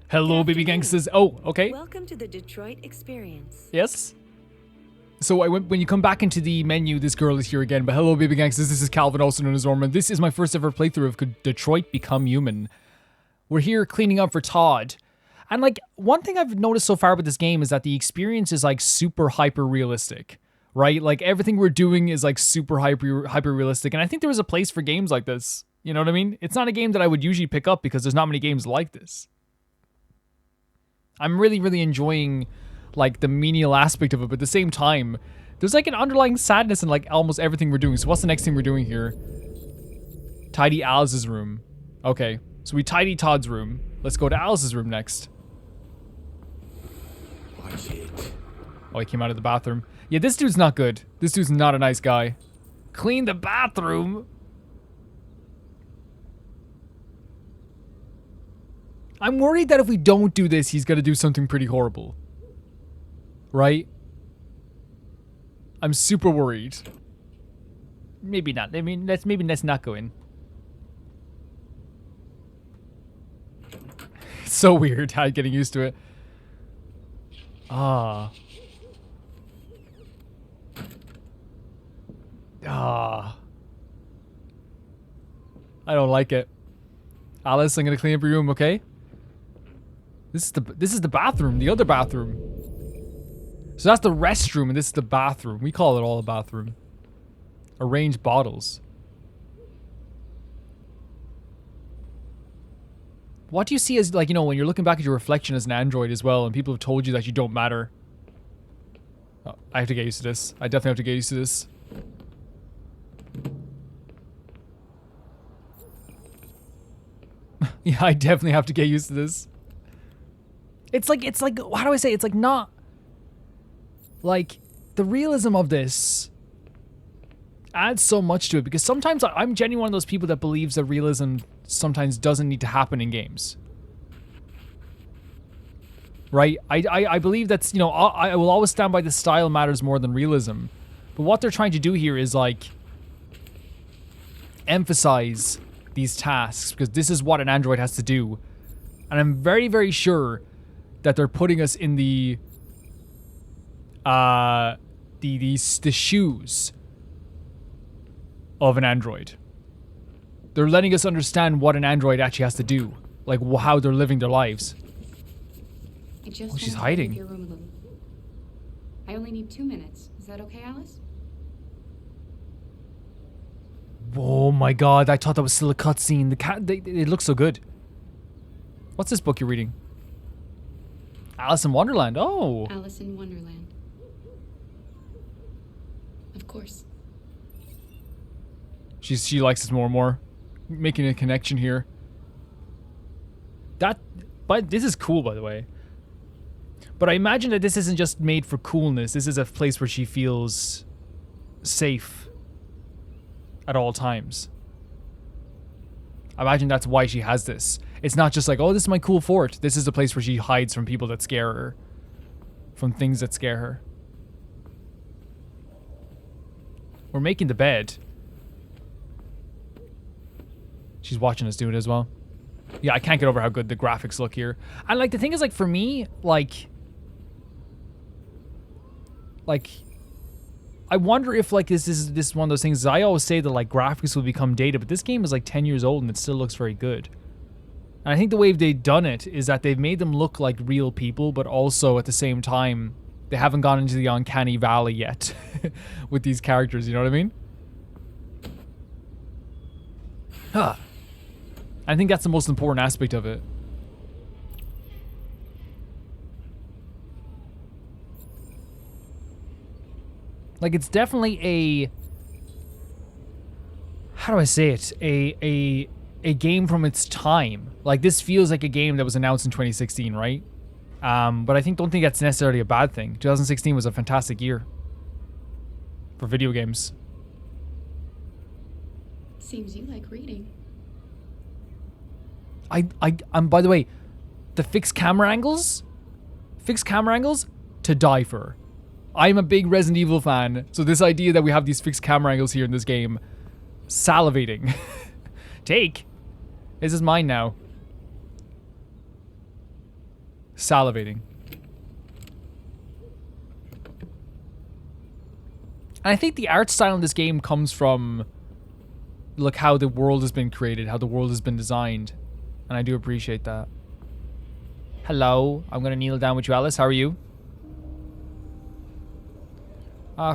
Hello, baby gangsters. Oh, okay. Welcome to the Detroit experience. Yes. So when you come back into the menu, this girl is here again. But hello, baby gangsters. This is Calvin, also known as Norman. This is my first ever playthrough of Could Detroit Become Human? We're here cleaning up for Todd. And like, one thing I've noticed so far with this game is that the experience is like super hyper realistic, right? Like everything we're doing is like super hyper realistic. And I think there was a place for games like this. You know what I mean? It's not a game that I would usually pick up because there's not many games like this. I'm really, really enjoying like the menial aspect of it, but at the same time, there's like an underlying sadness in like almost everything we're doing. So what's the next thing we're doing here? Tidy Alice's room. Okay, so we tidy Todd's room. Let's go to Alice's room next. Watch it. Oh, he came out of the bathroom. Yeah, this dude's not good. This dude's not a nice guy. Clean the bathroom. I'm worried that if we don't do this, he's gonna do something pretty horrible. Right? I'm super worried. Maybe not. I mean, let's not go in. It's so weird how getting used to it. Ah. I don't like it. Alice, I'm gonna clean up your room, okay? This is the bathroom, the other bathroom. So that's the restroom, and this is the bathroom. We call it all a bathroom. Arrange bottles. What do you see as, like, you know, when you're looking back at your reflection as an android as well, and people have told you that you don't matter? Oh, I have to get used to this. I definitely have to get used to this. Yeah, I definitely have to get used to this. It's like, how do I say? It's like not, like, the realism of this adds so much to it, because sometimes I'm genuinely one of those people that believes that realism sometimes doesn't need to happen in games. Right? I believe that's, you know, I will always stand by the style matters more than realism. But what they're trying to do here is, like, emphasize these tasks, because this is what an android has to do. And I'm very, very sure that they're putting us in the shoes of an android. They're letting us understand what an android actually has to do, like how they're living their lives. Oh, she's hiding. Your room a little. I only need 2 minutes. Is that okay, Alice? Oh my god, I thought that was still a cutscene. The cat, it looks so good. What's this book you're reading? Alice in Wonderland. Oh. Alice in Wonderland. Of course. She likes this more and more. Making a connection here. But this is cool, by the way. But I imagine that this isn't just made for coolness. This is a place where she feels safe at all times. I imagine that's why she has this. It's not just like, oh, this is my cool fort. This is a place where she hides from people that scare her. From things that scare her. We're making the bed. She's watching us do it as well. Yeah, I can't get over how good the graphics look here. And like, the thing is, like, for me, like, I wonder if, like, this is one of those things. I always say that, like, graphics will become dated, but this game is like 10 years old and it still looks very good. And I think the way they've done it is that they've made them look like real people, but also at the same time, they haven't gone into the uncanny valley yet with these characters, you know what I mean? Huh. I think that's the most important aspect of it. Like, it's definitely a, how do I say it? A game from its time. Like, this feels like a game that was announced in 2016, right? But I don't think that's necessarily a bad thing. 2016 was a fantastic year for video games. Seems you like reading. By the way, the fixed camera angles to die for. I'm a big Resident Evil fan, so this idea that we have these fixed camera angles here in this game, salivating. Take. This is mine now. Salivating. And I think the art style in this game comes from, like, how the world has been created, how the world has been designed. And I do appreciate that. Hello, I'm gonna kneel down with you, Alice. How are you?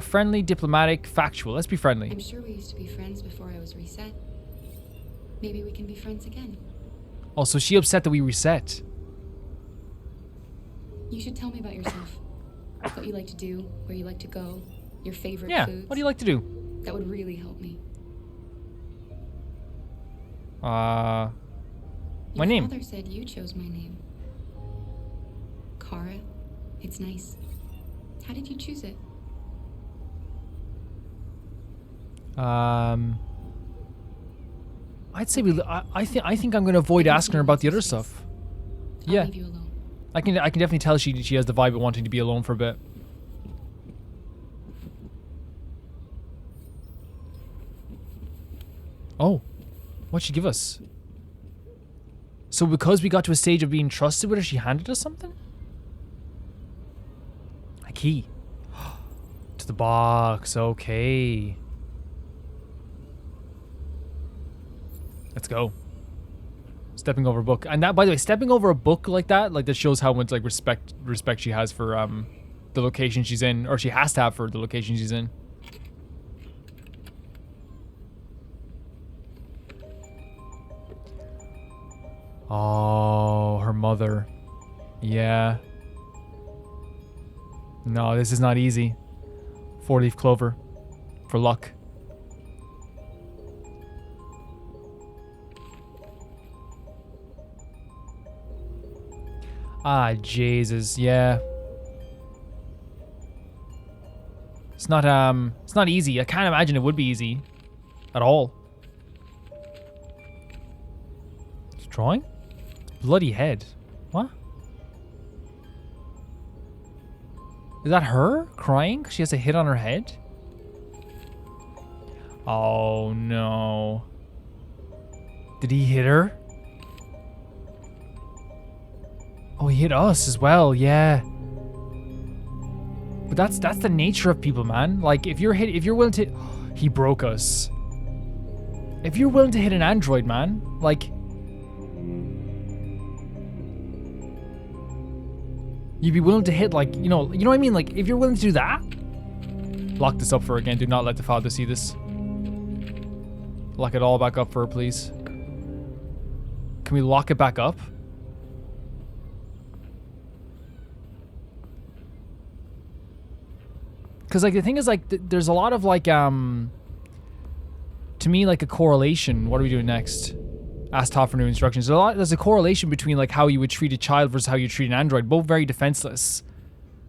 Friendly, diplomatic, factual. Let's be friendly. I'm sure we used to be friends before I was reset. Maybe we can be friends again. Oh, so she upset that we reset. You should tell me about yourself. What you like to do, where you like to go, your favorite Yeah, foods. what do you like to do? That would really help me. My Your name. father said you chose my name. Kara. It's nice. How did you choose it? I'd say I think I'm gonna avoid asking her about the other stuff. I'll Yeah, leave you alone. I can definitely tell she has the vibe of wanting to be alone for a bit. Oh, what'd she give us? So because we got to a stage of being trusted with her, she handed us something? A key. To the box, okay. Let's go. Stepping over a book. And that, by the way, stepping over a book like that shows how much like respect she has for the location she's in, or she has to have for the location she's in. Oh, her mother. Yeah. No, this is not easy. 4-leaf clover. For luck. Ah, Jesus, yeah. It's not easy. I can't imagine it would be easy. At all. It's drawing? Bloody head. What? Is that her crying? She has a hit on her head? Oh no. Did he hit her? Oh, he hit us as well, yeah. But that's the nature of people, man. Like if you're willing to he broke us. If you're willing to hit an android, man, like you'd be willing to hit, like, you know what I mean? Like, if you're willing to do that, lock this up for her again. Do not let the father see this. Lock it all back up for her, please. Can we lock it back up? Because, like, the thing is, like, there's a lot of, like, to me, like, a correlation. What are we doing next? Ask Todd for new instructions. There's a correlation between like how you would treat a child versus how you treat an android. Both very defenseless.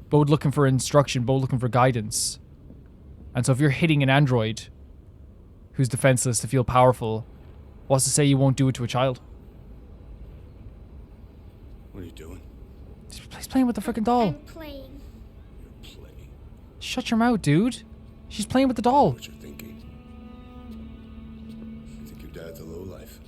Both looking for instruction. Both looking for guidance. And so if you're hitting an android who's defenseless to feel powerful, what's to say you won't do it to a child? What are you doing? He's playing with the freaking doll. I'm playing. You're playing. Shut your mouth, dude. She's playing with the I know doll. what you're thinking. You think your dad's a lowlife?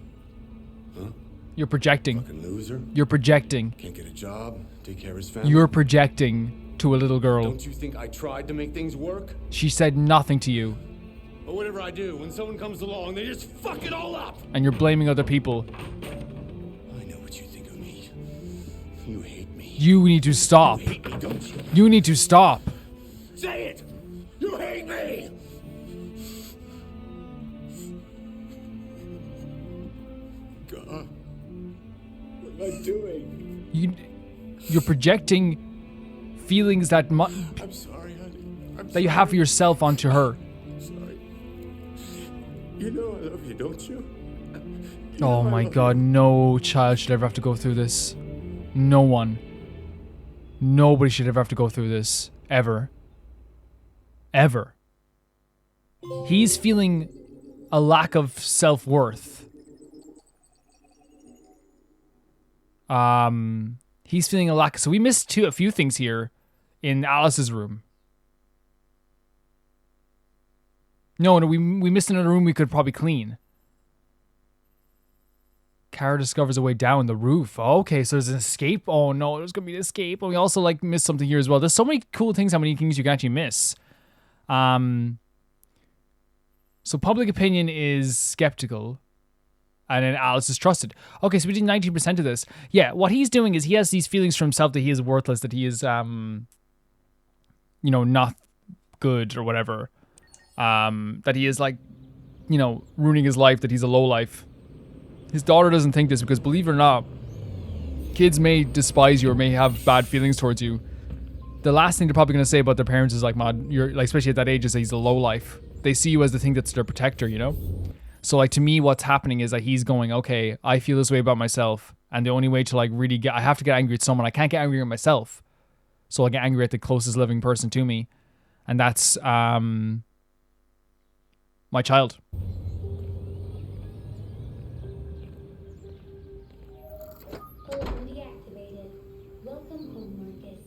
Huh? You're projecting. Fucking loser? You're projecting. Can't get a job, take care of his family? You're projecting to a little girl. Don't you think I tried to make things work? She said nothing to you. But whatever I do, when someone comes along, they just fuck it all up! And you're blaming other people. I know what you think of me. You hate me. You need to stop. You hate me, don't you? You need to stop. Say it! You hate me! God. What am I doing? You're projecting feelings that I'm sorry, honey. that you have for yourself onto her. I'm sorry. You know I love you, don't you? Oh my god, no child should ever have to go through this. No one. Nobody should ever have to go through this. Ever. Ever. He's feeling a lack of self-worth. He's feeling a lack. So we missed a few things here in Alice's room. No, we missed another room we could probably clean. Kara discovers a way down the roof. Okay, so there's an escape. Oh no, there's gonna be an escape. And we also like missed something here as well. There's so many cool things, how many things you can actually miss. So public opinion is skeptical. And then Alice is trusted. Okay, so we did 19% of this. Yeah, what he's doing is he has these feelings for himself that he is worthless, that he is not good or whatever. That he is like, ruining his life, that he's a lowlife. His daughter doesn't think this because, believe it or not, kids may despise you or may have bad feelings towards you. The last thing they're probably going to say about their parents is like, "Man, you're like," especially at that age, is that he's a lowlife. They see you as the thing that's their protector, So like to me, what's happening is that he's going, okay, I feel this way about myself, and the only way to like really I have to get angry at someone. I can't get angry at myself, so I get angry at the closest living person to me, and that's my child. Deactivated. Welcome home, Marcus.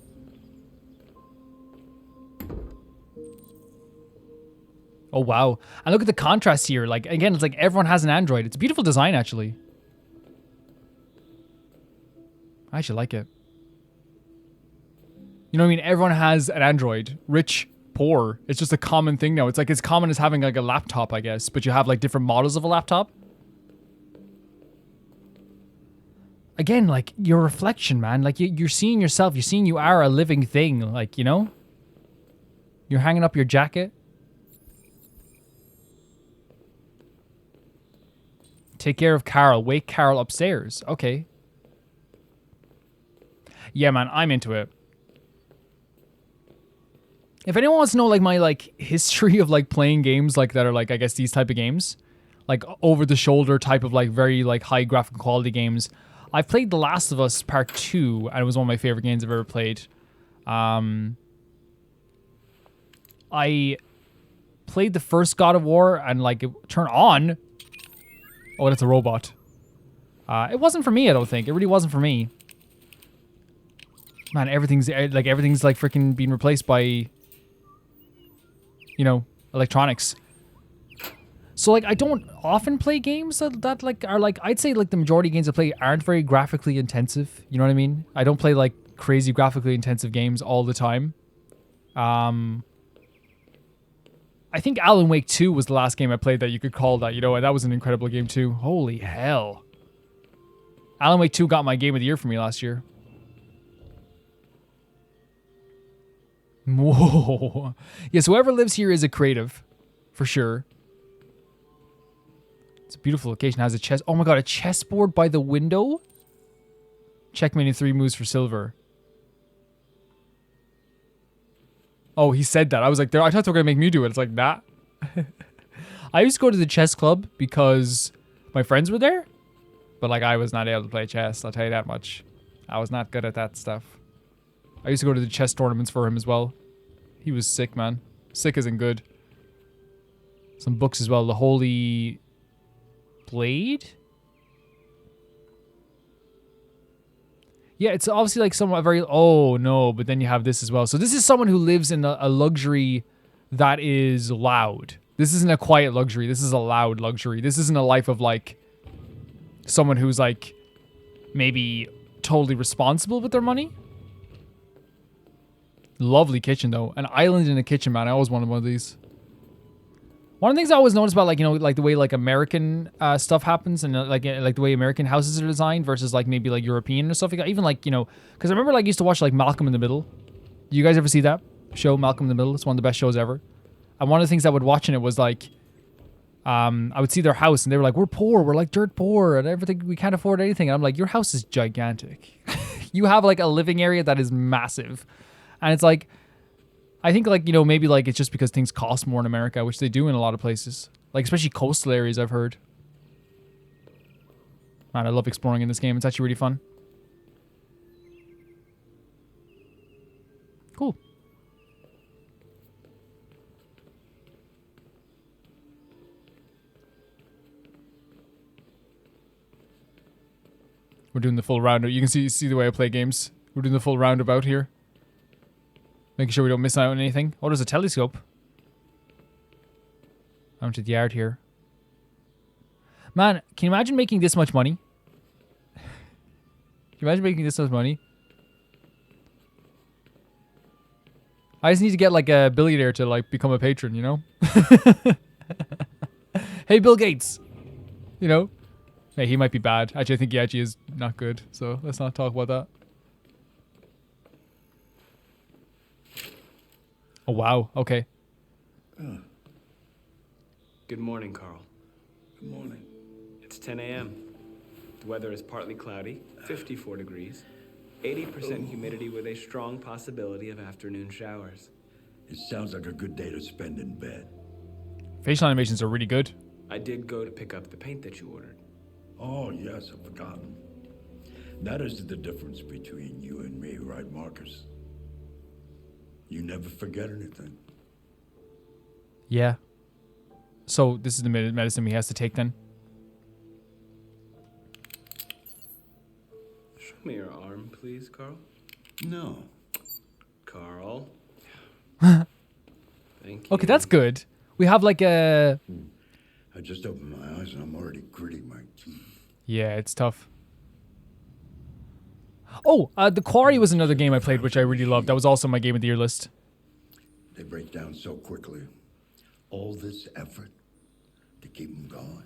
Oh wow, and look at the contrast here. Like again, it's like everyone has an Android. It's a beautiful design actually. I actually like it. You know what I mean? Everyone has an Android. Rich, poor. It's just a common thing now. It's like as common as having like a laptop, I guess. But you have like different models of a laptop. Again, like your reflection, man. Like you're seeing yourself. You're seeing you are a living thing. Like, You're hanging up your jacket. Take care of Carol. Wake Carol upstairs. Okay. Yeah, man, I'm into it. If anyone wants to know like my like history of like playing games like that are like I guess these type of games, like over the shoulder type of like very like high graphical quality games, I've played The Last of Us Part 2 and it was one of my favorite games I've ever played. I played the first God of War and like it turned on. Oh, that's a robot. It wasn't for me, I don't think. It really wasn't for me. Man, everything's like freaking being replaced by, electronics. So like I don't often play games that like are like I'd say like the majority of games I play aren't very graphically intensive. You know what I mean? I don't play like crazy graphically intensive games all the time. I think Alan Wake 2 was the last game I played that you could call that, and that was an incredible game too. Holy hell. Alan Wake 2 got my game of the year for me last year. Whoa. Yes, whoever lives here is a creative, for sure. It's a beautiful location. It has a chess. Oh my god, a chessboard by the window? Checkmate in 3 moves for silver. Oh, he said that. I was like, I thought they were going to make me do it. It's like, nah. I used to go to the chess club because my friends were there. But, like, I was not able to play chess. I'll tell you that much. I was not good at that stuff. I used to go to the chess tournaments for him as well. He was sick, man. Sick isn't good. Some books as well. The Holy Blade? Yeah, it's obviously like somewhat very... Oh, no, but then you have this as well. So this is someone who lives in a luxury that is loud. This isn't a quiet luxury. This is a loud luxury. This isn't a life of, like, someone who's, like, maybe totally responsible with their money. Lovely kitchen, though. An island in a kitchen, man. I always wanted one of these. One of the things I always notice about, like, like the way, like, American stuff happens and, like the way American houses are designed versus, like, maybe, like, European or stuff like that. Even, like, because I remember, like, used to watch, like, Malcolm in the Middle. You guys ever see that show, Malcolm in the Middle? It's one of the best shows ever. And one of the things I would watch in it was, like, I would see their house and they were like, we're poor. We're, like, dirt poor and everything. We can't afford anything. And I'm like, your house is gigantic. You have, like, a living area that is massive. And it's like... I think, like, maybe, like, it's just because things cost more in America, which they do in a lot of places. Like, especially coastal areas, I've heard. Man, I love exploring in this game. It's actually really fun. Cool. We're doing the full roundabout. You can see the way I play games. We're doing the full roundabout here. Making sure we don't miss out on anything. Oh, there's a telescope. Out to the yard here. Man, can you imagine making this much money? you imagine making this much money? I just need to get like a billionaire to like become a patron, you know? Hey, Bill Gates. You know? Hey, he might be bad. Actually, I think he actually is not good. So let's not talk about that. Oh, wow. Okay. Good morning, Carl. Good morning. It's 10 a.m. The weather is partly cloudy, 54 degrees, 80% humidity with a strong possibility of afternoon showers. It sounds like a good day to spend in bed. Facial animations are really good. I did go to pick up the paint that you ordered. Oh, yes, I've forgotten. That is the difference between you and me, right, Marcus? You never forget anything. Yeah. So this is the medicine he has to take then? Show me your arm, please, Carl. No. Carl. Thank you. Okay, that's good. We have like a... I just opened my eyes and I'm already gritting my teeth. Yeah, it's tough. Oh, The Quarry was another game I played, which I really loved. That was also my game of the year list. They break down so quickly. All this effort to keep them going.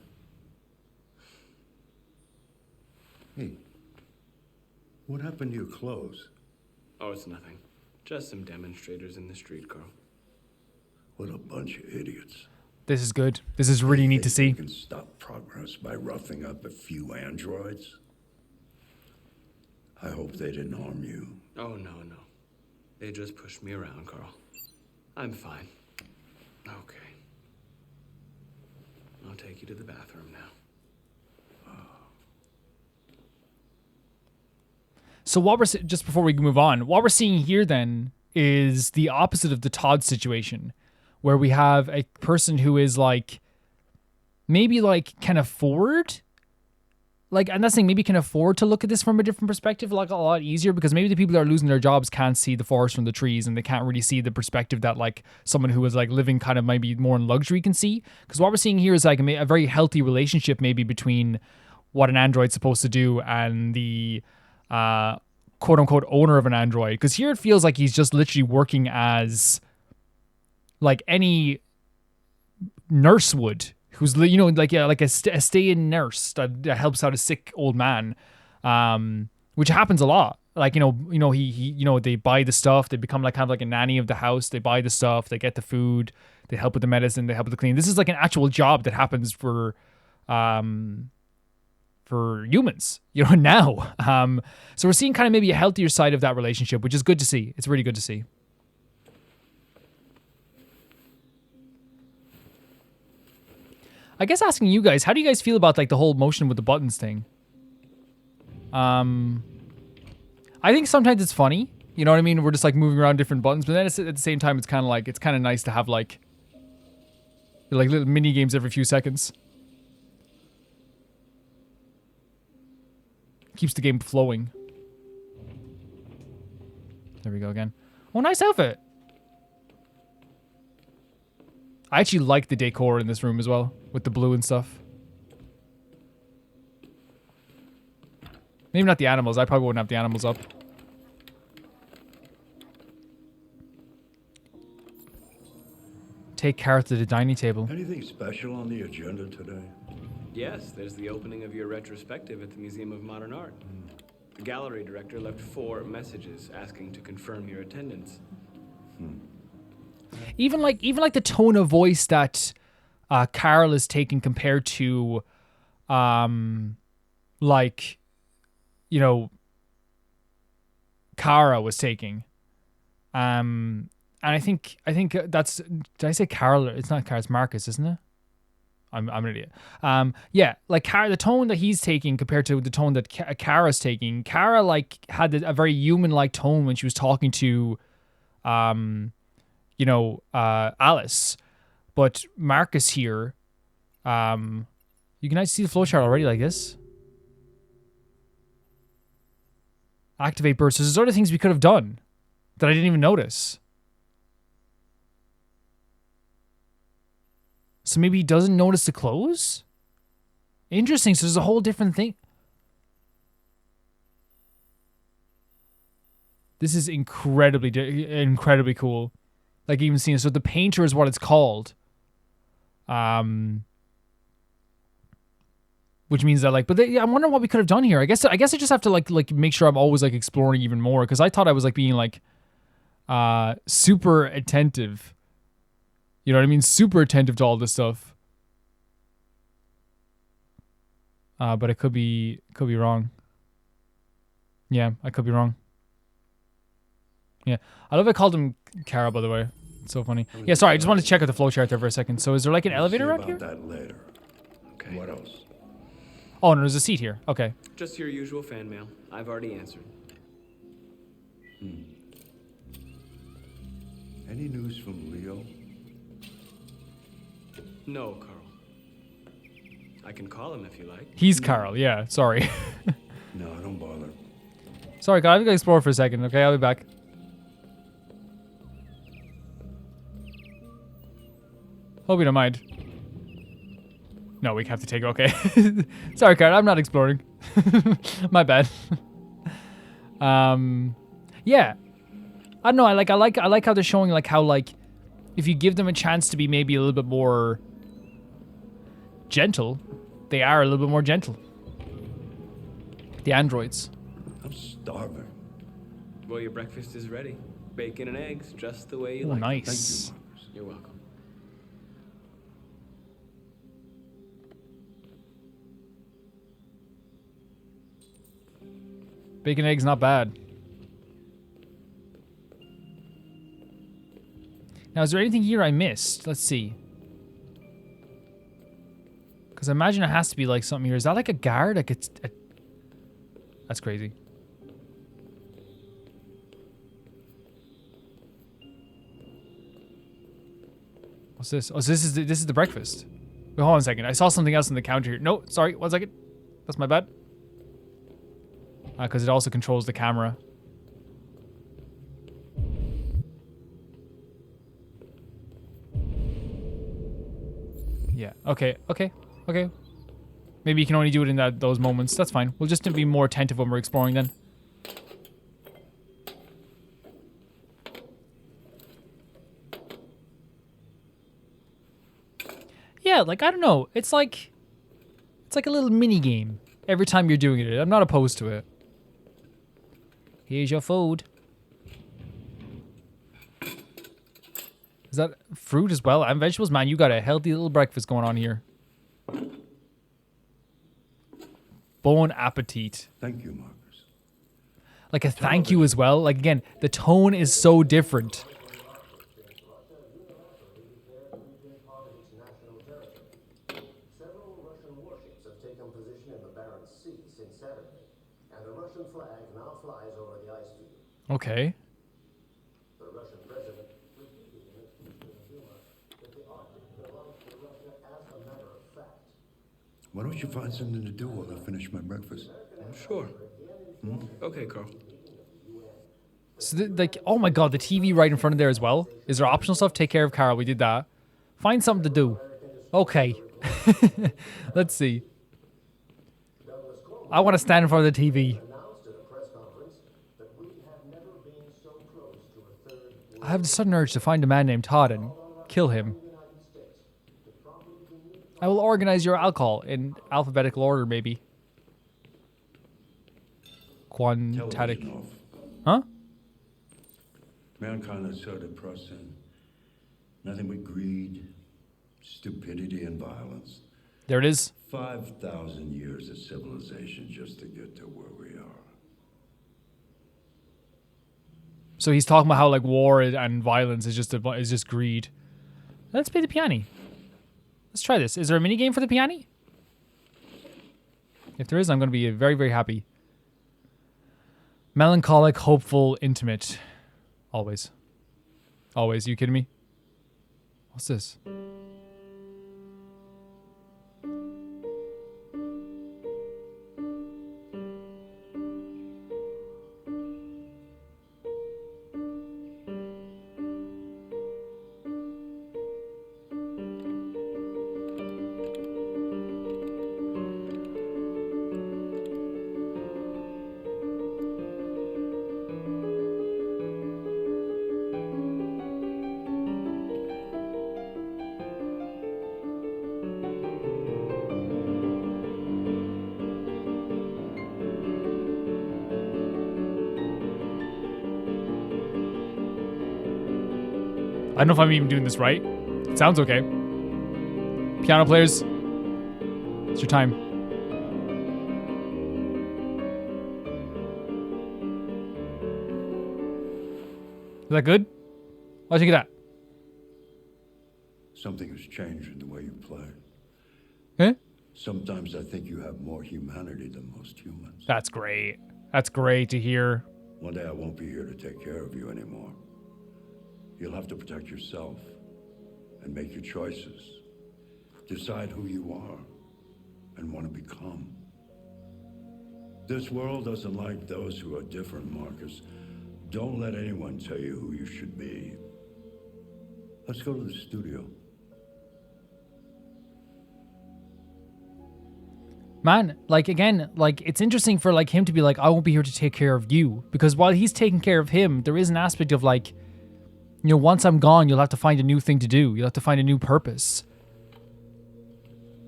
Hey, what happened to your clothes? Oh, it's nothing. Just some demonstrators in the street, Carl. What a bunch of idiots. This is good. This is really neat to Think they see. can stop progress by roughing up a few androids? I hope they didn't harm you. Oh, no. They just pushed me around, Carl. I'm fine. Okay. I'll take you to the bathroom now. So what we're just before we move on, what we're seeing here then is the opposite of the Todd situation, where we have a person who is like maybe like can afford, like I'm not saying maybe can afford to look at this from a different perspective, like a lot easier, because maybe the people that are losing their jobs can't see the forest from the trees and they can't really see the perspective that like someone who is like living kind of maybe more in luxury can see. Because what we're seeing here is like a very healthy relationship maybe between what an android's supposed to do and the quote unquote owner of an android. Because here it feels like he's just literally working as like any nurse would, who's, you know, like, yeah, like a stay-in nurse that helps out a sick old man, which happens a lot. Like, he they buy the stuff, they become like kind of like a nanny of the house, they buy the stuff, they get the food, they help with the medicine, they help with the cleaning. This is like an actual job that happens for humans, now. So we're seeing kind of maybe a healthier side of that relationship, which is good to see. It's really good to see. I guess asking you guys, how do you guys feel about like the whole motion with the buttons thing? I think sometimes it's funny. You know what I mean? We're just like moving around different buttons, but then at the same time, it's kind of nice to have like little mini games every few seconds. Keeps the game flowing. There we go again. Oh, nice outfit. I actually like the decor in this room as well, with the blue and stuff. Maybe not the animals. I probably wouldn't have the animals up. Take carrot to the dining table. Anything special on the agenda today? Yes, there's the opening of your retrospective at the Museum of Modern Art. The gallery director left 4 messages asking to confirm your attendance. Even like the tone of voice that Carol is taking compared to, Kara was taking. And I think that's, did I say Carol? It's not Carol, it's Marcus, isn't it? I'm an idiot. Yeah, like the tone that he's taking compared to the tone that Kara's taking. Kara like had a very human-like tone when she was talking to, Alice, but Marcus here, you can actually see the flowchart already like this. Activate bursts. There's other things we could have done that I didn't even notice. So maybe he doesn't notice the clothes? Interesting. So there's a whole different thing. This is incredibly cool. Like even seeing, so the painter is what it's called. Which means that like, but yeah, I'm wondering what we could have done here. I guess I just have to like make sure I'm always like exploring even more, because I thought I was like being like super attentive. You know what I mean? Super attentive to all this stuff. But it could be wrong. Yeah, I could be wrong. Yeah, I love I called him Carol, by the way. It's so funny. Yeah, sorry, I just wanted to check out the flowchart there for a second. So is there like an elevator around here? That later. Okay. What else? Oh, no, there's a seat here. Okay. Just your usual fan mail. I've already answered. Any news from Leo? No, Carl. I can call him if you like. He's Carl, yeah, sorry. No, don't bother. Sorry, Carl, I'm gonna explore for a second, okay? I'll be back. Hope you don't mind. No, we have to take it, okay. Sorry, Carl, I'm not exploring. My bad. Yeah. I don't know, I like how they're showing like how like if you give them a chance to be maybe a little bit more gentle, they are a little bit more gentle. The androids. I'm starving. Well, your breakfast is ready. Bacon and eggs, just the way you Oh, like. nice. Thank you, Marcus. You're welcome. Bacon eggs, not bad. Now, is there anything here I missed? Let's see. Because I imagine it has to be like something here. Is that like a guard? Like it's... That's crazy. What's this? Oh, so this is the breakfast. Wait, hold on a second. I saw something else on the counter here. No, sorry. 1 second. That's my bad. Because it also controls the camera. Yeah. Okay. Maybe you can only do it in those moments. That's fine. We'll just be more attentive when we're exploring then. Yeah, like I don't know. It's like a little mini game every time you're doing it. I'm not opposed to it. Here's your food. Is that fruit as well? And vegetables? Man, you got a healthy little breakfast going on here. Bon appetit. Thank you, Marcus. Like a thank you as well. Like again, the tone is so different. Several Russian warships have taken position in the Barents Sea since Saturday, and a Russian flag now flies over the ice field. Okay. The Russian president repeated in a speech to the Duma that the Arctic belongs to Russia as a matter of fact. Why don't you find something to do while I finish my breakfast? Sure. Okay, Carl. So like, oh my god, the TV right in front of there as well. Is there optional stuff? Take care of Carl. We did that. Find something to do. Okay. Let's see. I want to stand in front of the TV. Announced at a press conference that we have never been so close to a third I have the sudden urge to find a man named Todd and kill him. I will organize your alcohol in alphabetical order, maybe. Quantatic. Television off. Huh? Mankind is so depressing. Nothing but greed, stupidity, and violence. There it is. 5,000 years of civilization just to get to where we are. So he's talking about how like war and violence is just greed. Let's play the piano. Let's try this. Is there a mini game for the piano? If there is, I'm going to be very, very happy. Melancholic, hopeful, intimate. Always. Always. Are you kidding me? What's this? don't know if I'm even doing this right. It sounds okay. Piano players, it's your time. Is that good? Why'd you get that? Something has changed in the way you play. Eh? Sometimes I think you have more humanity than most humans. That's great. That's great to hear. One day I won't be here to take care of you anymore. You'll have to protect yourself and make your choices. Decide who you are and want to become. This world doesn't like those who are different, Marcus. Don't let anyone tell you who you should be. Let's go to the studio. Man, like, again, like, it's interesting for, like, him to be like, I won't be here to take care of you. Because while he's taking care of him, there is an aspect of, like, you know, once I'm gone, you'll have to find a new thing to do. You'll have to find a new purpose.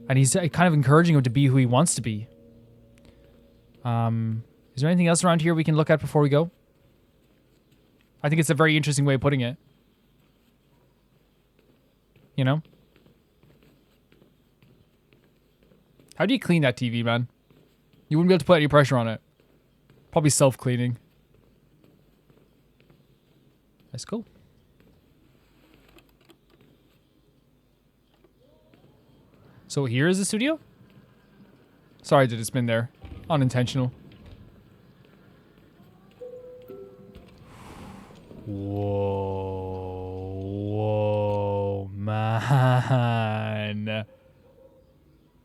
And he's kind of encouraging him to be who he wants to be. Is there anything else around here we can look at before we go? I think it's a very interesting way of putting it. You know? How do you clean that TV, man? You wouldn't be able to put any pressure on it. Probably self-cleaning. That's cool. So here is the studio? Sorry I did a spin there. Unintentional. Whoa, man.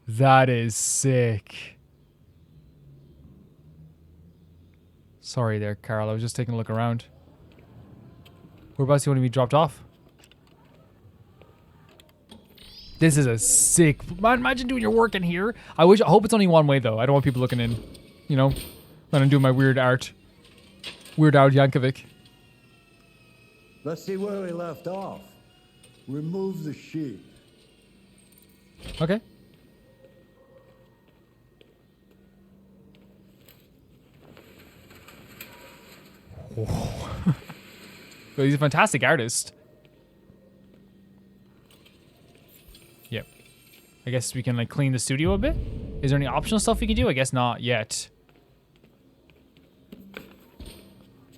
That is sick. Sorry there, Carl. I was just taking a look around. Whereabouts do you want to be dropped off? This is a sick... Man, imagine doing your work in here. I hope it's only one way, though. I don't want people looking in. You know? When I'm doing my weird art. Weird Al Yankovic. Let's see where we left off. Remove the sheet. Okay. Well, he's a fantastic artist. Yep. I guess we can like clean the studio a bit. Is there any optional stuff we can do? I guess not yet.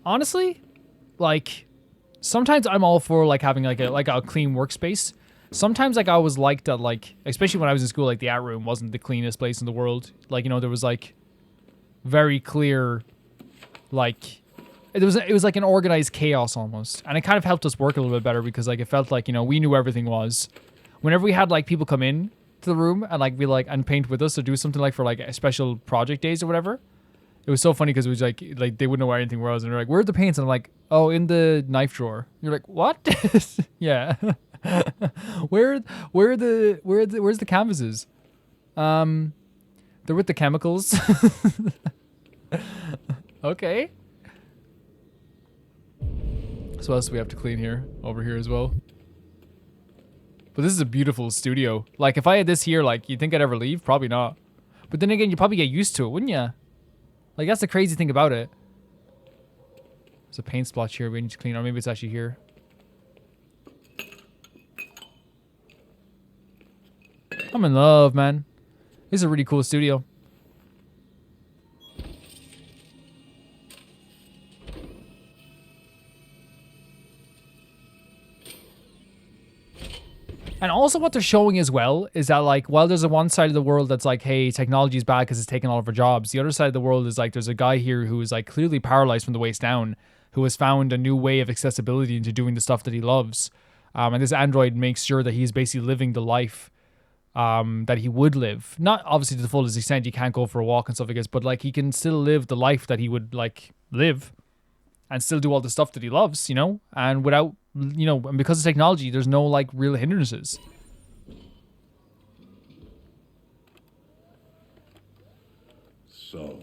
Honestly, like sometimes I'm all for like having like a clean workspace. Sometimes like I always liked that, like especially when I was in school, like the art room wasn't the cleanest place in the world. Like, you know, there was like very clear like it was like an organized chaos almost. And it kind of helped us work a little bit better because like it felt like, you know, we knew everything was. Whenever we had like people come in to the room and like be like and paint with us or do something like for like a special project days or whatever, it was so funny because it was like they wouldn't know where anything was and they're like, where are the paints? And I'm like, oh, in the knife drawer. You're like, what? Yeah. where's the canvases? They're with the chemicals. Okay. So what else do we have to clean here? Over here as well. But this is a beautiful studio. Like, if I had this here, like, you think I'd ever leave? Probably not. But then again, you'd probably get used to it, wouldn't you? Like, that's the crazy thing about it. There's a paint splotch here we need to clean, or maybe it's actually here. I'm in love, man. This is a really cool studio. And also what they're showing as well is that, like, while there's a one side of the world that's like, hey, technology is bad because it's taking all of our jobs, the other side of the world is like, there's a guy here who is like clearly paralyzed from the waist down, who has found a new way of accessibility into doing the stuff that he loves. And this android makes sure that he's basically living the life that he would live. Not obviously to the fullest extent, you can't go for a walk and stuff like this, but like he can still live the life that he would like live and still do all the stuff that he loves, you know, and without, you know, and because of technology, there's no like real hindrances. So,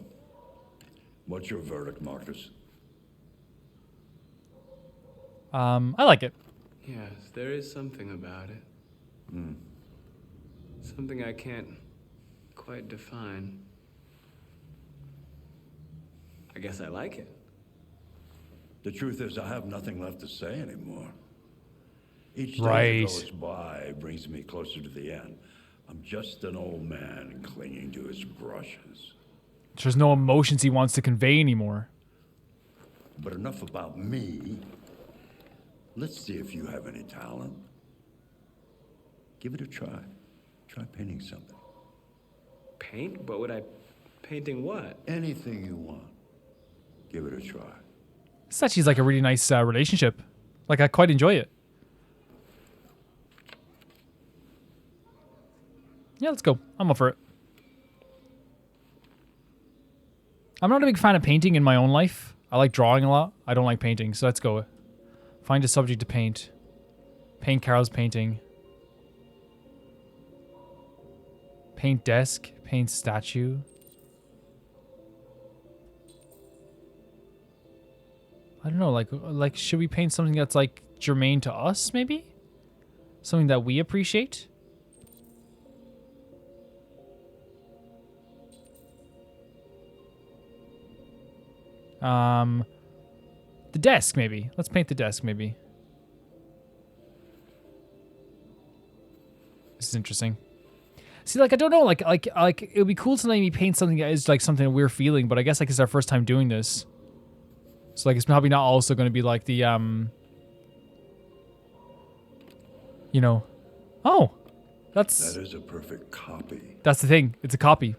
what's your verdict, Marcus? I like it. Yes, there is something about it. Something I can't quite define. I guess I like it. The truth is, I have nothing left to say anymore. Each day Right. that goes by brings me closer to the end. I'm just an old man clinging to his brushes. There's no emotions he wants to convey anymore. But enough about me. Let's see if you have any talent. Give it a try. Try painting something. Paint? But would I... Painting what? Anything you want. Give it a try. This actually is like a really nice relationship. Like, I quite enjoy it. Yeah, let's go. I'm up for it. I'm not a big fan of painting in my own life. I like drawing a lot. I don't like painting, so let's go. Find a subject to paint. Paint Carol's painting. Paint desk. Paint statue. I don't know, like should we paint something that's like germane to us, maybe? Something that we appreciate? The desk, maybe. Let's paint the desk, maybe. This is interesting. See, like, I don't know, like, it would be cool to let me paint something that is, like, something we're feeling, but I guess, like, it's our first time doing this. So, like, it's probably not also going to be, like, the, you know. Oh! That is a perfect copy That's the thing. It's a copy.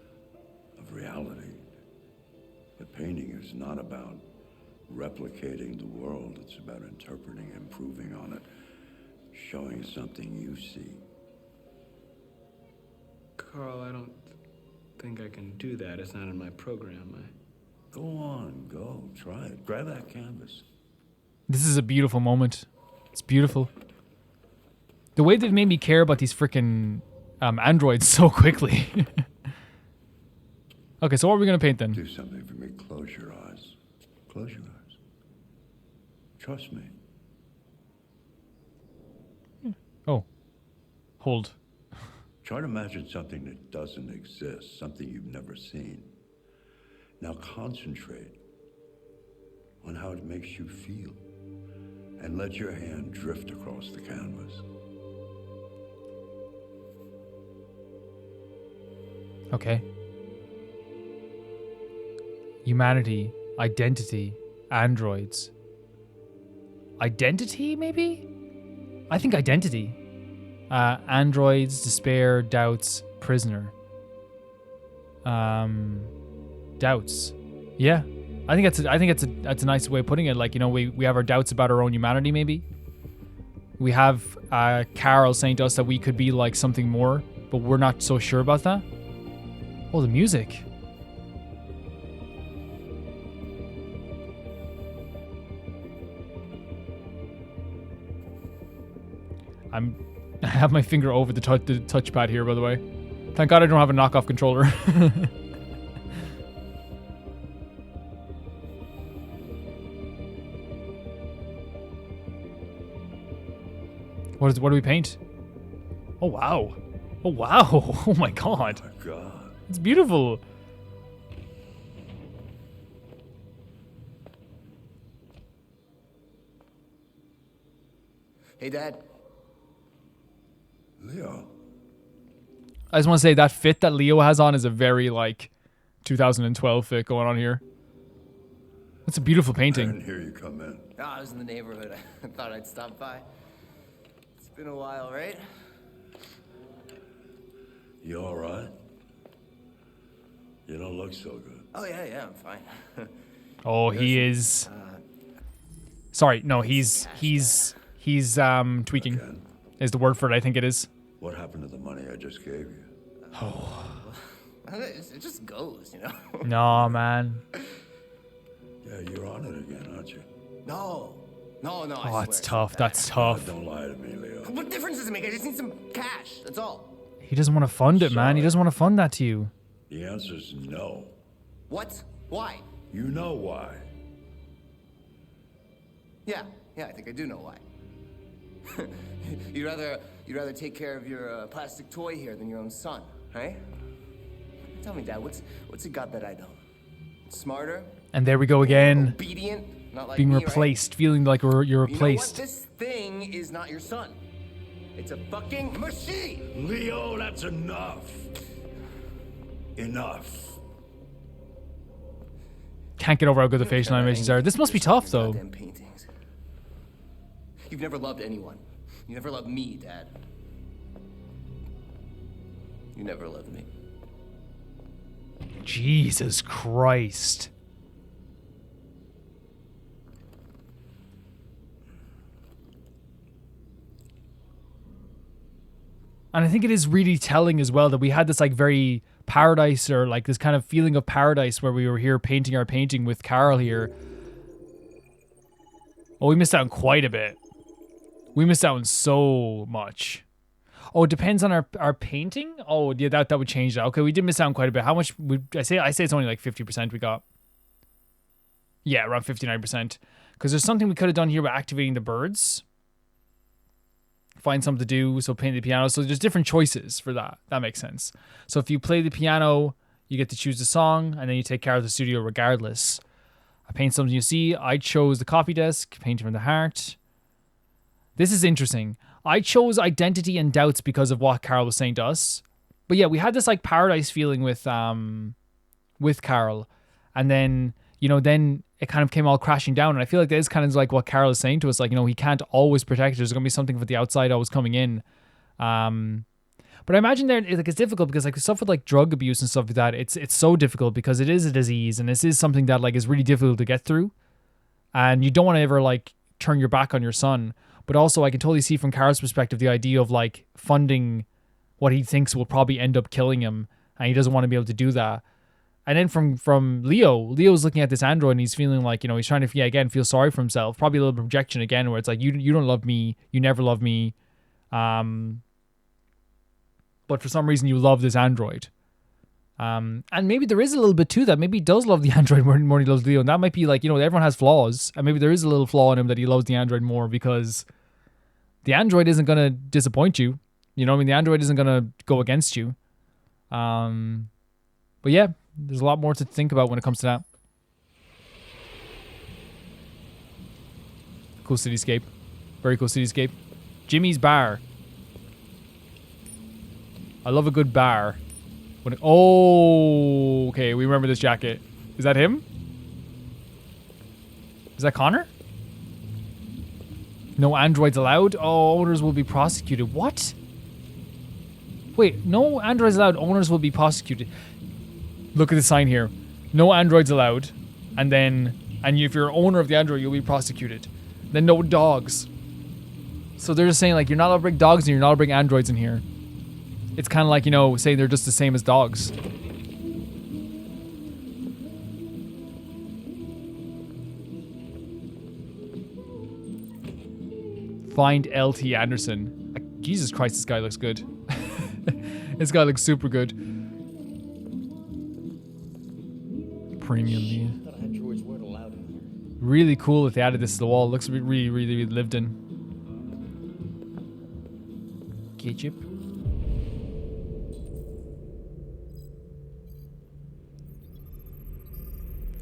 of reality. But painting is not about replicating the world. It's about interpreting, improving on it, showing something you see. Carl, I don't think I can do that. It's not in my program. Go on, go. Try it. Grab that canvas. This is a beautiful moment. It's beautiful. The way they've made me care about these freaking androids so quickly. Okay, so what are we going to paint then? Do something for me. Close your eyes. Close your eyes. Trust me. Oh. Hold. Try to imagine something that doesn't exist, something you've never seen. Now concentrate on how it makes you feel and let your hand drift across the canvas. Okay. Humanity, identity, androids. Identity, maybe? I think identity. Androids, despair, doubts, prisoner. Doubts. Yeah. I think that's a nice way of putting it. Like, you know, we have our doubts about our own humanity, maybe. We have Carol saying to us that we could be like something more, but we're not so sure about that. Oh, the music. I have my finger over the touchpad here, by the way. Thank God I don't have a knockoff controller. What do we paint? Oh wow. Oh wow. Oh my God. Oh my God. It's beautiful. Hey, Dad. Leo. I just want to say that fit that Leo has on is a very like 2012 fit going on here. It's a beautiful I painting. didn't hear you come in. Oh, I was in the neighborhood. I thought I'd stop by. It's been a while, right? You all right? You don't look so good. Oh, yeah, I'm fine. Oh, he is. Sorry, no, he's tweaking. Again, Is the word for it? I think it is. what happened to the money I just gave you? It just goes, you know? No, man. Yeah, you're on it again, aren't you? No. I Oh, swear that's it's tough. not That's that. tough. Don't lie to me, Leo. What difference does it make? I just need some cash. That's all. He doesn't want to fund it, man. He Sorry. doesn't want to fund that to you. The answer's no. What? Why? You know why. Yeah, I think I do know why. You'd rather take care of your plastic toy here than your own son, right? Tell me, Dad, what's it got that I don't? Smarter? And there we go again. Obedient? Not like Being me, replaced. Feeling like you're right? You know what? replaced. This thing is not your son. It's a fucking machine! Leo, that's enough. Enough. Can't get over how good the facial animations are. This must be tough, though. Goddamn paintings. You've never loved anyone. You never loved me, Dad. You never loved me. Jesus Christ. And I think it is really telling as well that we had this like very paradise, or like this kind of feeling of paradise where we were here painting our painting with Carl here. Oh, we missed out on quite a bit. We missed out on so much. Oh, it depends on our painting? Oh, yeah, that would change that. Okay, we did miss out on quite a bit. How much would I say it's only like 50% we got. Yeah, around 59%. Because there's something we could have done here by activating the birds. Find something to do, so paint the piano. So there's different choices for that. That makes sense. So if you play the piano, you get to choose the song, and then you take care of the studio regardless. I paint something you see. I chose the copy desk, paint from the heart. This is interesting. I chose identity and doubts because of what Carl was saying to us. But yeah, we had this like paradise feeling with Carl. And then, then it kind of came all crashing down. And I feel like that is kind of like what Carl is saying to us. Like, he can't always protect. There's going to be something from the outside always coming in. But I imagine it's difficult because like stuff with like drug abuse and stuff like that, it's so difficult because it is a disease and this is something that like is really difficult to get through. And you don't want to ever like turn your back on your son. But also I can totally see from Carl's perspective the idea of like funding what he thinks will probably end up killing him. And he doesn't want to be able to do that. And then from Leo's looking at this android and he's feeling like, he's trying to, again, feel sorry for himself. Probably a little bit of projection again, where it's like, you don't love me. You never love me. But for some reason you love this android. And maybe there is a little bit to that. Maybe he does love the android more than he loves Leo. And that might be like, everyone has flaws. And maybe there is a little flaw in him that he loves the android more because the android isn't going to disappoint you. The android isn't going to go against you. But yeah, there's a lot more to think about when it comes to that. Cool cityscape. Very cool cityscape. Jimmy's Bar. I love a good bar. Okay, we remember this jacket. Is that him? Is that Connor? No androids allowed? Oh, owners will be prosecuted. What? Wait, no androids allowed. Owners will be prosecuted. Look at the sign here. No androids allowed. And if you're owner of the android, you'll be prosecuted. Then no dogs. So they're just saying like, you're not allowed to bring dogs and you're not allowed to bring androids in here. It's kind of like, saying they're just the same as dogs. Find LT Anderson. Jesus Christ, this guy looks good. This guy looks super good. Premium. Really cool that they added this to the wall. It looks really, really, really lived in. Ketchup.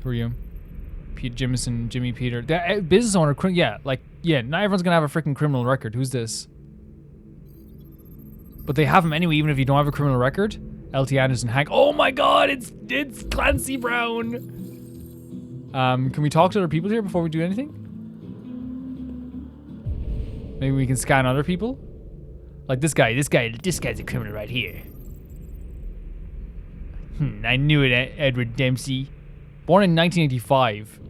Who are you? Pete Jimison, Jimmy Peter. The business owner, not everyone's gonna have a freaking criminal record. Who's this? But they have him anyway, even if you don't have a criminal record. LT Anderson, Hank. Oh my god, it's Clancy Brown. Can we talk to other people here before we do anything? Maybe we can scan other people? Like this guy's a criminal right here. I knew it, Edward Dempsey. Born in 1985.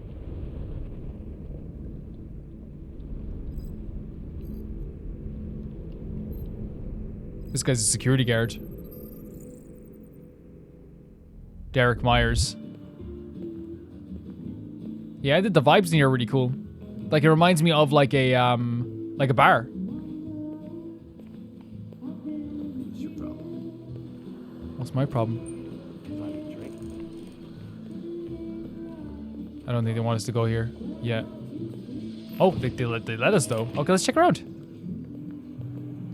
This guy's a security guard. Derek Myers. Yeah, the vibes in here are really cool. Like it reminds me of like a bar. What's your problem? What's my problem? I don't think they want us to go here yet. Oh, they let us though. Okay, let's check around.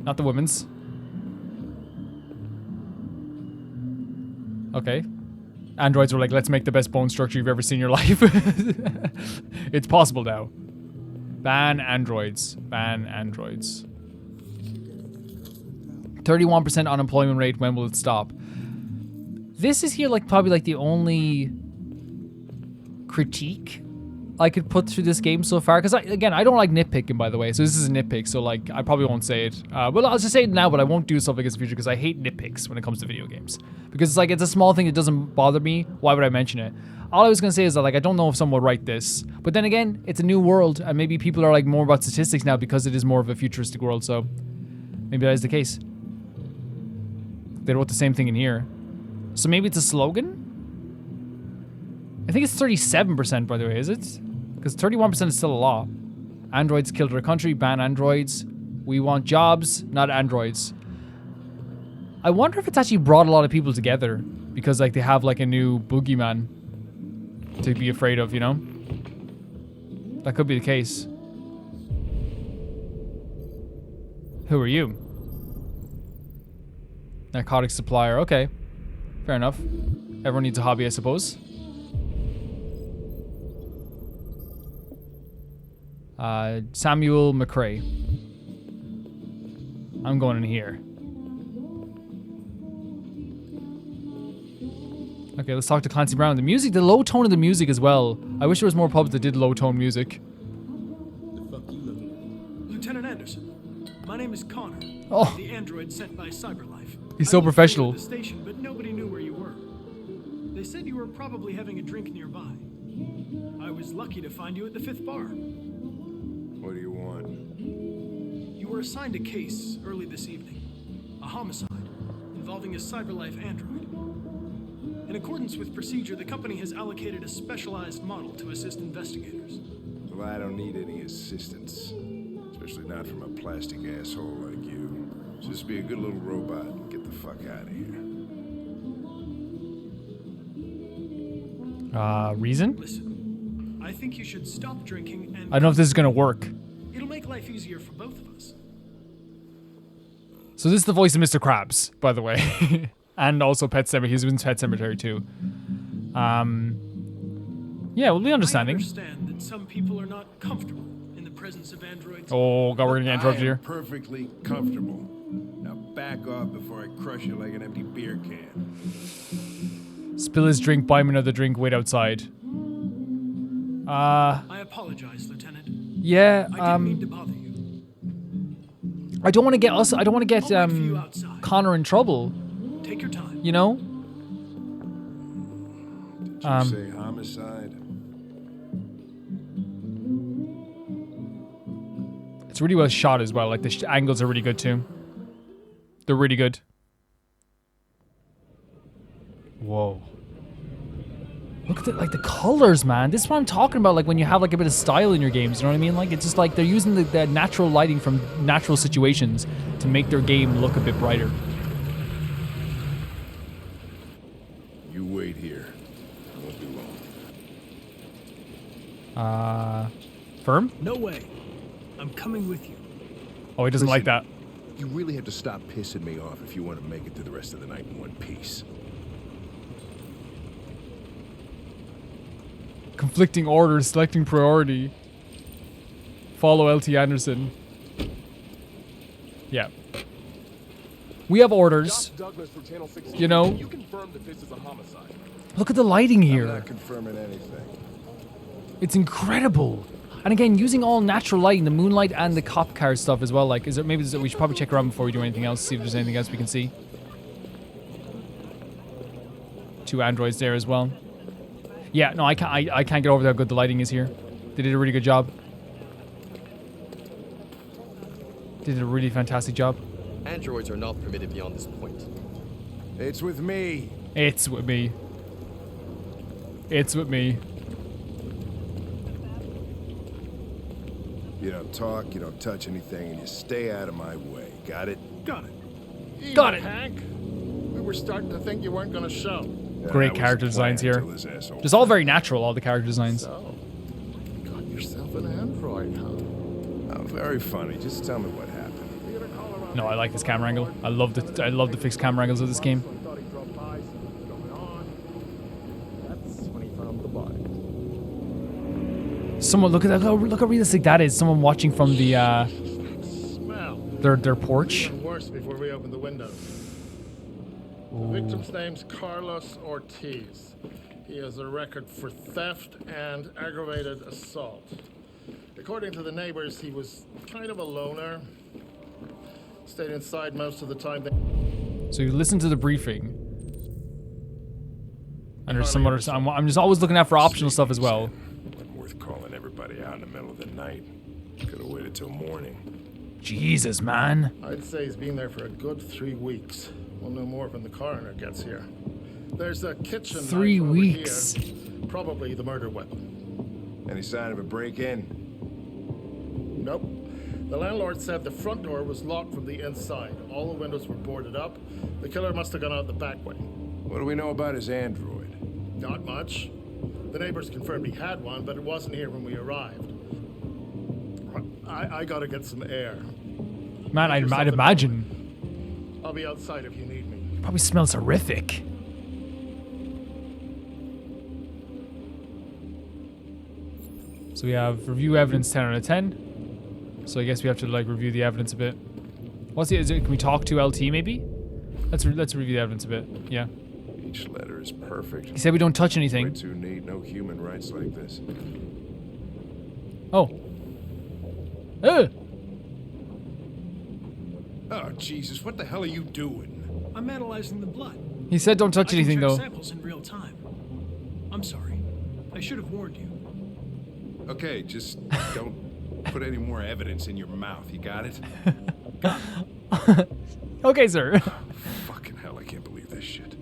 Not the women's. Okay. Androids were like, let's make the best bone structure you've ever seen in your life. It's possible now. Ban androids. Ban androids. 31% unemployment rate. When will it stop? This is here like probably like the only critique I could put through this game so far. Because again, I don't like nitpicking, by the way. So this is a nitpick. So like, I probably won't say it. Well, I'll just say it now, but I won't do stuff like this in the future because I hate nitpicks when it comes to video games. Because it's like, it's a small thing that doesn't bother me. Why would I mention it? All I was going to say is that like, I don't know if someone will write this. But then again, it's a new world. And maybe people are like more about statistics now because it is more of a futuristic world. So maybe that is the case. They wrote the same thing in here. So maybe it's a slogan? I think it's 37%, by the way, is it? Because 31% is still a law. Androids killed our country, ban androids. We want jobs, not androids. I wonder if it's actually brought a lot of people together because like they have like a new boogeyman to be afraid of, you know? That could be the case. Who are you? Narcotics supplier, okay. Fair enough. Everyone needs a hobby, I suppose. Samuel McRae. I'm going in here. Okay, let's talk to Clancy Brown. The music, the low tone of the music as well. I wish there was more pubs that did low tone music. The fuck you looking? Lieutenant Anderson. My name is Connor. Oh. The android sent by CyberLife. He's so I looked professional. for you at the station, but nobody knew where you were. They said you were probably having a drink nearby. I was lucky to find you at the 5th bar. What do you want? You were assigned a case early this evening. A homicide involving a CyberLife android. In accordance with procedure, the company has allocated a specialized model to assist investigators. Well, I don't need any assistance. Especially not from a plastic asshole like you. Just be a good little robot and get the fuck out of here. Reason? Listen, I think you should stop drinking and... I don't know if this is gonna work. It'll make life easier for both of us. So this is the voice of Mr. Krabs, by the way. And also Pet Cemetery. He's in Pet Cemetery too. Yeah, we'll be understanding. I understand that some people are not comfortable in the presence of androids. Oh god, we're gonna get interrupted here. Perfectly comfortable. Now back off before I crush you like an empty beer can. Spill his drink, buy him another drink, wait outside. I apologize, Lieutenant. Yeah, I didn't mean to bother you. I don't want to get us. I don't want to get I'll wait for you outside. Connor in trouble. Take your time. You know. Did you say homicide? It's really well shot as well. Like the angles are really good too. They're really good. Whoa. Look at the colors, man. This is what I'm talking about. Like when you have like a bit of style in your games, you know what I mean? Like it's just like they're using the natural lighting from natural situations to make their game look a bit brighter. You wait here. I won't be long. Firm? No way. I'm coming with you. Oh, he doesn't like that. You really have to stop pissing me off if you want to make it through the rest of the night in one piece. Conflicting orders, selecting priority. Follow LT Anderson. Yeah. We have orders. You know. You confirm that this is a homicide. Look at the lighting here. I'm not confirming anything. It's incredible. And again, using all natural lighting, the moonlight and the cop car stuff as well. Like, is there maybe we should probably check around before we do anything else, see if there's anything else we can see. 2 androids there as well. Yeah, no, I can't get over how good the lighting is here. They did a really good job. They did a really fantastic job. Androids are not permitted beyond this point. It's with me. It's with me. It's with me. You don't talk, you don't touch anything, and you stay out of my way. Got it? Got it. Got it. Hank, we were starting to think you weren't going to show. Great That was character the designs plan here. till this asshole- Just all very natural, all the character designs. So, you got yourself an android, huh? Oh, very funny. Just tell me what happened. No, I like this camera angle. I love the fixed camera angles of this game. Thought he drove by, see what was going on. That's when he found the body. Someone look at that. Look how realistic that is. Someone watching from the Smell. Their porch. Even worse before we open the windows. The victim's name's Carlos Ortiz. He has a record for theft and aggravated assault. According to the neighbors, he was kind of a loner. Stayed inside most of the time. So you listen to the briefing. And there's some other stuff. I'm just always looking out for optional stuff as well. Wasn't worth calling everybody out in the middle of the night. Could have waited till morning. Jesus, man. I'd say he's been there for a good 3 weeks. We'll know more when the coroner gets here. There's a kitchen 3 knife over weeks. here. Probably the murder weapon. Any sign of a break-in? Nope. The landlord said the front door was locked from the inside. All the windows were boarded up. The killer must have gone out the back way. What do we know about his android? Not much. The neighbors confirmed he had one, but it wasn't here when we arrived. I gotta get some air. Man, I'd imagine. I'll be outside if you need me. Probably smells horrific. So we have review evidence 10 out of 10. So I guess we have to like review the evidence a bit. What's the? Can we talk to LT maybe? Let's review the evidence a bit. Yeah. Each letter is perfect. He said we don't touch anything. Way too neat. No human rights like this. Oh. Oh, Jesus, what the hell are you doing? I'm analyzing the blood. He said don't touch I anything can check though. samples in real time. I'm sorry. I should have warned you. Okay, just don't put any more evidence in your mouth. You got it? Okay, sir. Fucking hell, I can't believe this shit.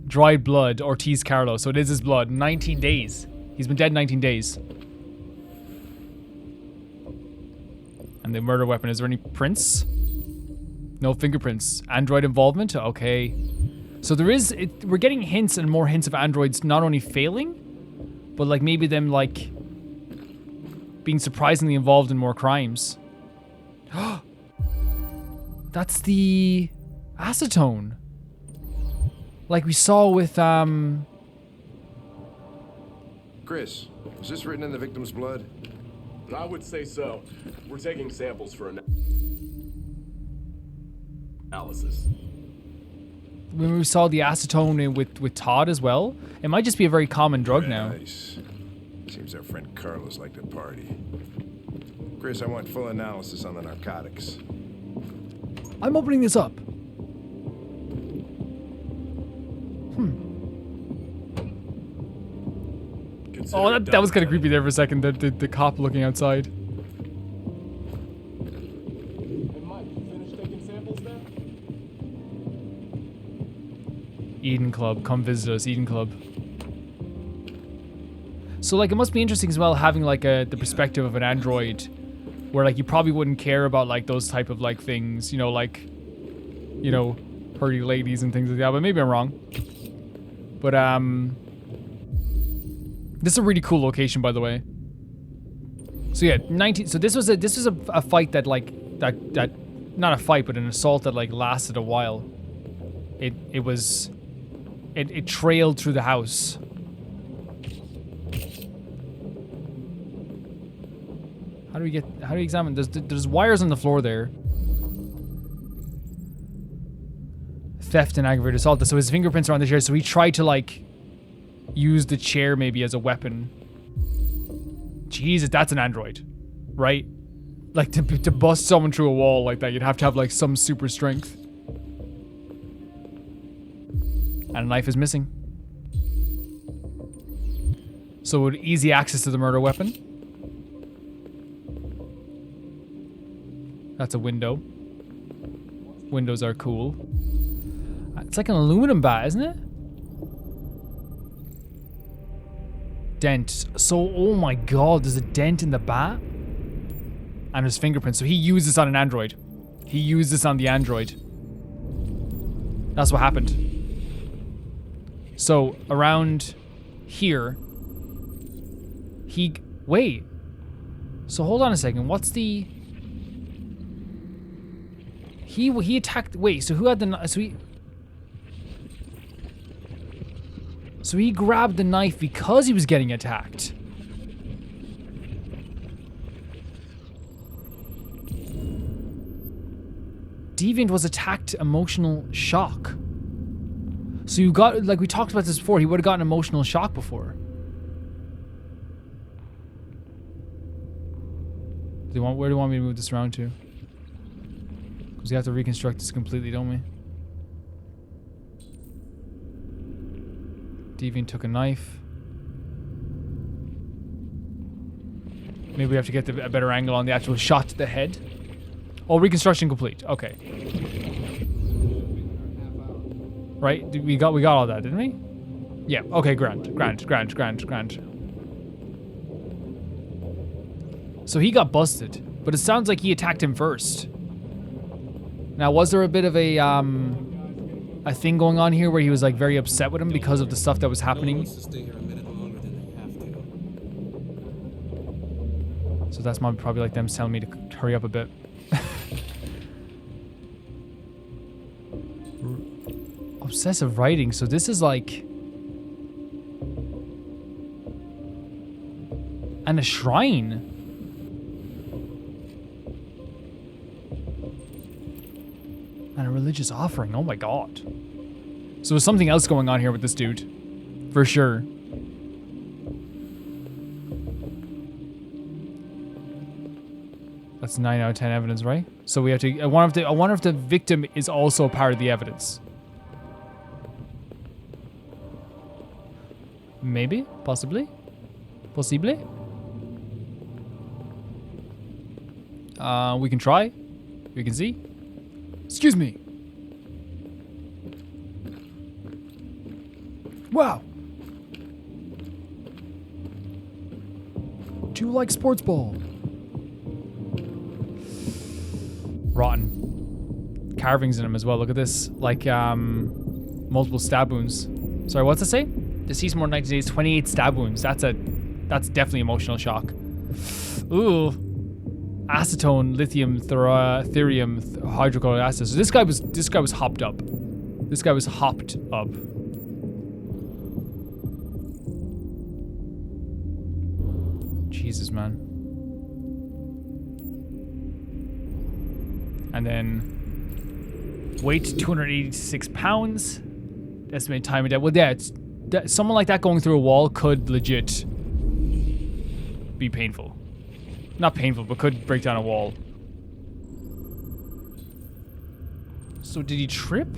Dried blood, Ortiz Carlos. So it is his blood. 19 days. He's been dead 19 days. And the murder weapon. Is there any prints? No fingerprints. Android involvement? Okay. So there is... we're getting hints and more hints of androids not only failing, but like maybe them like being surprisingly involved in more crimes. That's the acetone. Like we saw with Chris, was this written in the victim's blood? I would say so. We're taking samples for analysis. when we saw the acetone with Todd as well. It might just be a very common drug now. Nice. Seems our friend Carlos liked to party. Chris, I want full analysis on the narcotics. I'm opening this up. Oh, that was kind of creepy there for a second. The cop looking outside. And Mike, you finished taking samples there? Eden Club, come visit us, Eden Club. So like, it must be interesting as well having like the perspective of an android, where like you probably wouldn't care about like those type of like things, you know, like, you know, pretty ladies and things like that. But maybe I'm wrong. But this is a really cool location, by the way. So yeah, 19. So this was a fight that like that not a fight, but an assault that like lasted a while. It trailed through the house. How do we examine? There's wires on the floor there. Theft and aggravated assault. So his fingerprints are on the chair. So he tried to like use the chair maybe as a weapon. Jesus, that's an android, right? Like to bust someone through a wall like that, you'd have to have like some super strength. And a knife is missing. So with easy access to the murder weapon. That's a window. Windows are cool. It's like an aluminum bat, isn't it? Dent. So, oh my god, there's a dent in the bat? And his fingerprints. So he used this on an android. He used this on the android. That's what happened. So, around here, wait. So hold on a second, what's the... He attacked, wait, so who had the, so he grabbed the knife because he was getting attacked. Deviant was attacked emotional shock. So you got, like we talked about this before, he would have gotten emotional shock before. Where do you want me to move this around to? Because we have to reconstruct this completely, don't we? Deviant took a knife. Maybe we have to get a better angle on the actual shot to the head. Oh, reconstruction complete. Okay. Right? We got all that, didn't we? Yeah. Okay, grand. So he got busted, but it sounds like he attacked him first. Now, was there a bit of a thing going on here where he was like very upset with him because of the stuff that was happening? So that's probably like them telling me to hurry up a bit. Obsessive writing. So this is like... And a shrine. And a religious offering. Oh my god. So there's something else going on here with this dude. For sure. That's 9 out of 10 evidence, right? So we have to... I wonder if the victim is also a part of the evidence. Maybe? Possibly? Possibly? We can try. We can see. Excuse me. Wow. Do you like sports ball? Rotten. Carvings in them as well. Look at this. Like, multiple stab wounds. Sorry, what's it say? Deceased more than 19 days, 28 stab wounds. That's definitely emotional shock. Ooh. Acetone, lithium, therium, hydrochloric acid. So this guy was hopped up. This guy was hopped up. Jesus, man. And then weight 286 pounds. Estimated time of death. Well, yeah, someone like that going through a wall could legit be painful. Not painful, but could break down a wall. So did he trip?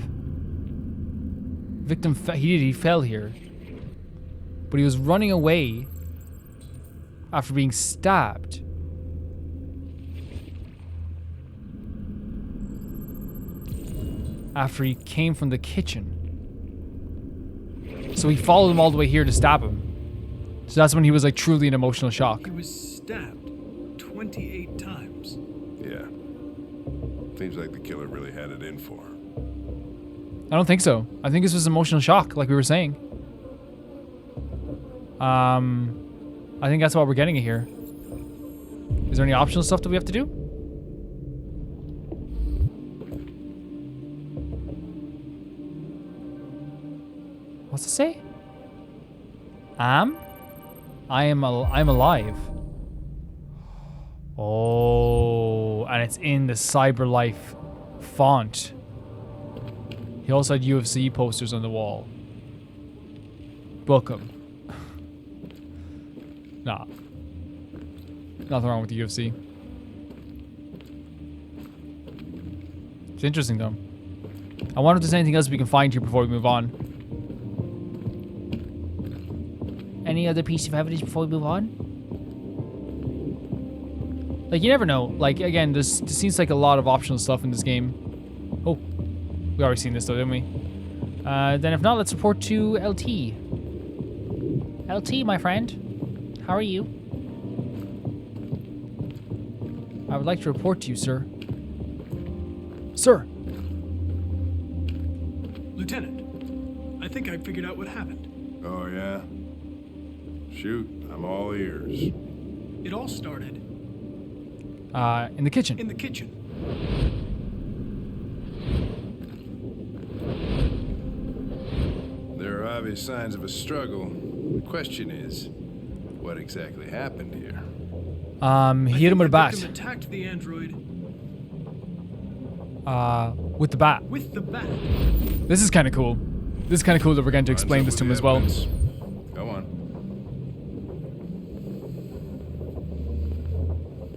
Victim he fell here. But he was running away after being stabbed. After he came from the kitchen. So he followed him all the way here to stab him. So that's when he was like truly in emotional shock. He was stabbed 28 times. Yeah. Seems like the killer really had it in for him. I don't think so. I think this was emotional shock, like we were saying. I think that's what we're getting at here. Is there any optional stuff that we have to do? What's it say? I am alive. Oh, and it's in the CyberLife font. He also had UFC posters on the wall. Book him. Nah. Nothing wrong with the UFC. It's interesting though. I wonder if there's anything else we can find here before we move on. Any other piece of evidence before we move on? Like, you never know. Like, again, there seems like a lot of optional stuff in this game. Oh. We already seen this though, didn't we? Then if not, let's report to LT. LT, my friend. How are you? I would like to report to you, sir. Sir! Lieutenant, I think I figured out what happened. Oh, yeah? Shoot, I'm all ears. It all started... in the kitchen. In the kitchen. There are obvious signs of a struggle. The question is, what exactly happened here? He hit him with a bat. The victim attacked the android, With the bat. With the bat. This is kind of cool. This is kind of cool that we're going to explain this to him as well. Go on.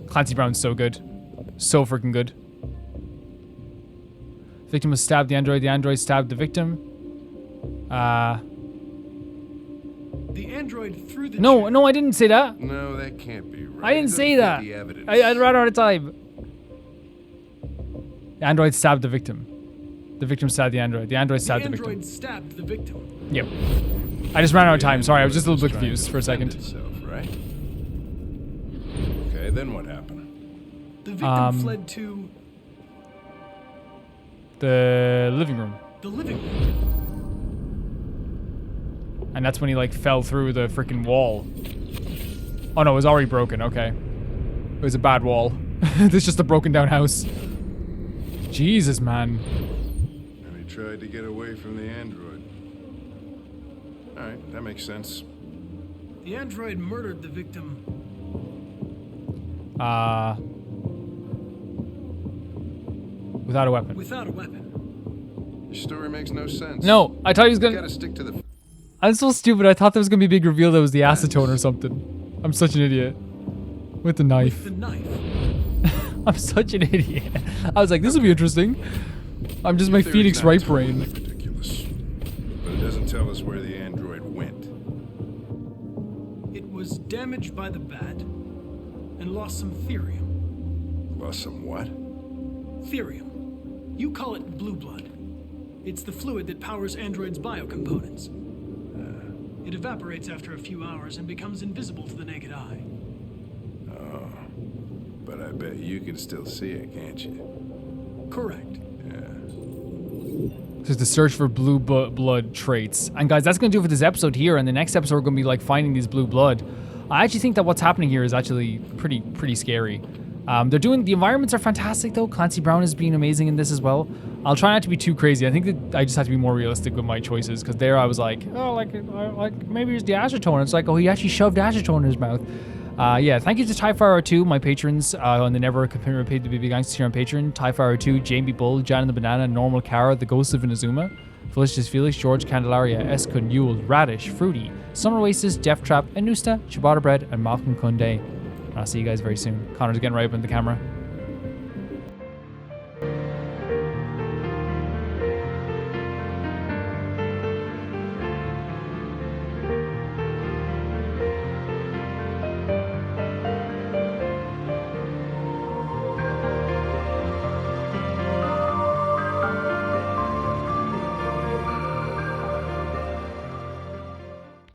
Clancy Brown's so good. So freaking good. Victim was stabbed the android stabbed the victim. The android threw the No, chair. no, I didn't say that. No, that can't be right. I didn't say that. The evidence. I ran out of time. The android stabbed the victim. The victim stabbed the android. The android stabbed the victim. android stabbed the victim. Yep. I just ran out of time. Sorry, I was just a little bit confused for a second. Itself, right? Okay, then what happened? The victim fled to The living room. the living room. And that's when he like fell through the freaking wall. Oh no, it was already broken. Okay. It was a bad wall. This is just a broken down house. Jesus, man. And he tried to get away from the android. Alright, that makes sense. The android murdered the victim. Without a weapon. Without a weapon. Your story makes no sense. No, I thought he was You gonna. gotta stick to the. I'm so stupid. I thought there was gonna be a big reveal that it was the acetone or something. I'm such an idiot. With the knife. With the knife. I'm such an idiot. I was like, this will be interesting. I'm just my Phoenix right brain. Ridiculous. But it doesn't tell us where the android went. It was damaged by the bat and lost some therium. Lost some what? Therium. You call it blue blood. It's the fluid that powers androids' biocomponents. It evaporates after a few hours and becomes invisible to the naked eye. Oh. But I bet you can still see it, can't you? Correct. There's the search for blue blood traits. And guys, that's going to do it for this episode here. And the next episode, we're going to be like finding these blue blood. I actually think that what's happening here is actually pretty scary. The environments are fantastic though. Clancy Brown is being amazing in this as well. I'll try not to be too crazy. I think that I just have to be more realistic with my choices. Because there I was like, oh, like maybe it's the acetone. It's like, oh, he actually shoved acetone in his mouth. Yeah, thank you to TieFire2, my patrons, on the Never Compare Paid to BB Gangsters here on Patreon. TieFire2, Jamie Bull, Jan and the Banana, Normal Kara, The Ghost of Inazuma, Felicitas Felix, George Candelaria, Eskun, Yule, Radish, Fruity, Summer Oasis, Jeff Trap, Anusta, Ciabatta Bread, and Malcolm Kunde. I'll see you guys very soon. Connor's getting right up in the camera.